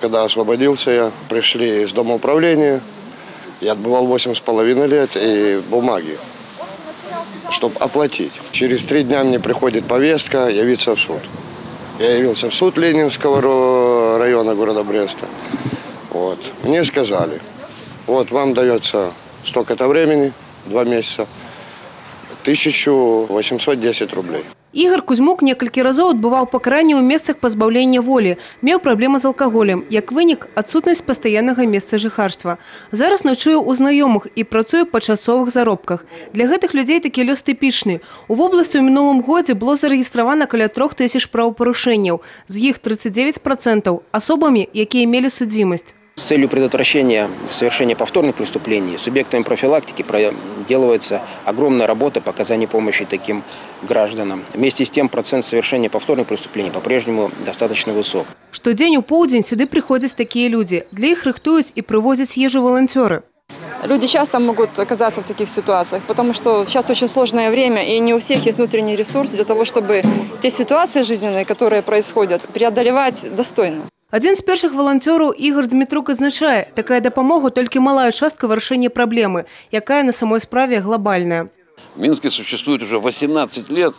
Когда освободился я, пришли из дома управления, я отбывал 8,5 лет и бумаги, чтобы оплатить. Через 3 дня мне приходит повестка явиться в суд. Я явился в суд Ленинского района города Бреста. Вот. Мне сказали, вот вам дается столько-то времени, 2 месяца, 1810 рублей. Ігор Кузьмук некалькі разоў адбываў пакаранне ў месцах пазбаўлення волі, меў праблемы з алкаголем, як вынік адсутнасць пастаяннага месца жыхарства. Зараз ночуе ў знаёмых і працуе па часовых заробках. Для гэтых людзей такі лёс тыпічны. У вобласці ў мінулым годзе было зарэгістравана каля 3000 правапарушэнняў, з іх 39% асобамі, якія мелі судзімасць. С целью предотвращения совершения повторных преступлений субъектами профилактики проделывается огромная работа по оказанию помощи таким гражданам. Вместе с тем процент совершения повторных преступлений по-прежнему достаточно высок. Штодзень у поўдзень сюды приходят такие люди. Для их рыхтуюць и привозят ежу волонтеры. Люди часто могут оказаться в таких ситуациях, потому что сейчас очень сложное время, и не у всех есть внутренний ресурс для того, чтобы те ситуации жизненные, которые происходят, преодолевать достойно. Один з першых волонтераў Ігор Дмітрук адзначае, такая дапамога толькі малая частка вырашэння праблемы, якая на самой справе глобальная. В Минске существует уже 18 лет,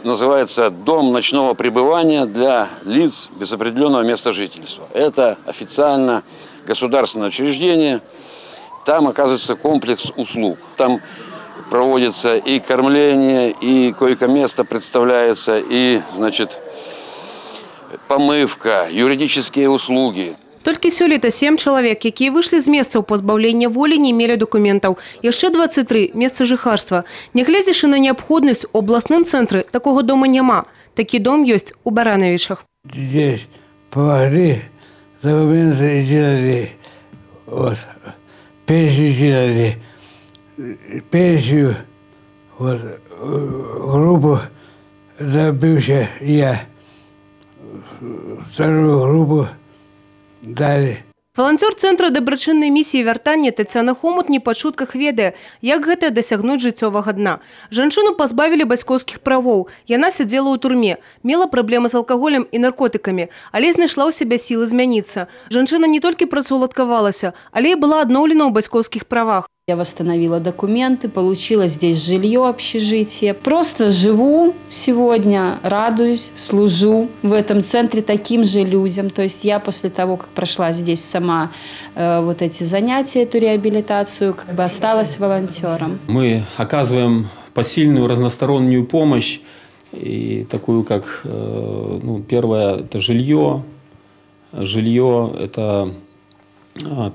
называется «Дом ночного пребывания для лиц без определенного места жительства». Это официально государственное учреждение, там оказывается комплекс услуг. Там проводится и кормление, и койко-место представляется, и, значит, помывка, юридические услуги. Толькі сёлета 7 чалавек, якія выйшлі з месцаў пазбаўлення волі, не мелі дакументаў. Яшчэ 23 месца жыхарства. Нягледзячы на неабходнасць, у абласным цэнтры такога дома няма. Такі дом ёсць у Барановичах. Здесь помогли, документы делали, вот, пенсию делали, пенсию, вот, группу добился я. Вторую группу дали. Волонтер центра дабрачыннай місіі вяртання Тацяна Хомут не па чутках ведае, як гэта дасягнуць жыццёвага дна. Жанчыну пазбавілі бацькоўскіх правоў. Яна сядзела ў турме, мела праблемы з алкаголем і наркотыкамі, але знайшла ў сябе сілы змяніцца. Жанчына не толькі працаўладкавалася, але і была адноўлена ў бацькоўскіх правах. Я восстановила документы, получила здесь жилье, общежитие. Просто живу сегодня, радуюсь, служу в этом центре таким же людям. То есть я после того, как прошла здесь сама вот эти занятия, эту реабилитацию, как бы осталась волонтером. Мы оказываем посильную разностороннюю помощь, и такую как, ну, первое, это жилье. Жилье – это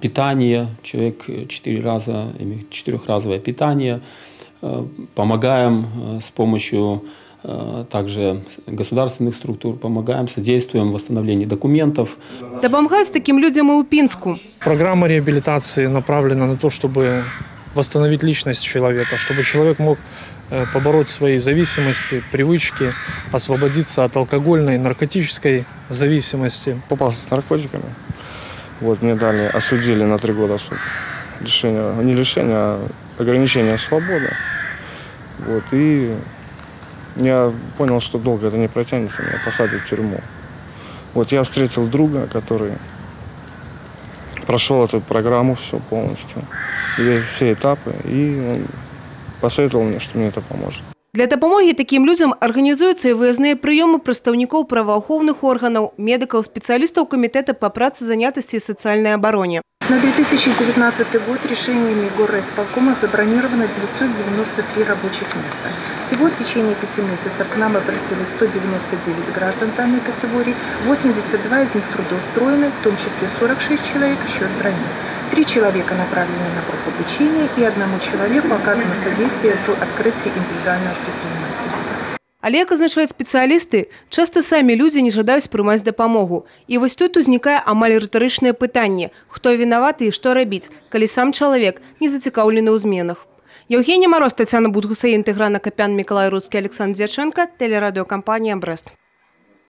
питание, человек 4-разовое питание. Помогаем с помощью также государственных структур, помогаем, содействуем в восстановлении документов. Дапамагаюць таким людям и у Пинску. Программа реабилитации направлена на то, чтобы восстановить личность человека, чтобы человек мог побороть свои зависимости, привычки, освободиться от алкогольной, наркотической зависимости. Попался с наркотиками. Вот, мне дали, осудили на 3 года суд. Лишение, не лишение, а ограничение свободы. Вот, и я понял, что долго это не протянется, меня посадят в тюрьму. Вот я встретил друга, который прошел эту программу все полностью, все этапы, и он посоветовал мне, что мне это поможет. Для дапамогі таким людям арганізуюцца і выязныя прыёмы прадстаўнікоў праваахоўных органаў, медыкаў, спецыялістаў Комитета по працы, занятости и социальной обороне. На 2019 год решениями горрайисполкома забронировано 993 рабочих места. Всего в течение 5 месяцев к нам обратились 199 граждан данной категории, 82 из них трудоустроены, в том числе 46 человек в счет брони. 3 человека направлены на профобучение и 1 человеку оказано содействие в открытии индивидуального предпринимательства. Але, як азначаюць спецыялісты, часта самі людзі не жадаюць прымаць дапамогу. І вось тут узнікае амаль рытарычнае пытанне: хто вінаваты і што рабіць, калі сам чалавек не зацікаўлены ў зменах. Евгения Мороз, Тацяна Будгусаін, Тыгран Акапян, Миколай Русский, Александр Дьяченко, телерадиокомпания «Брест».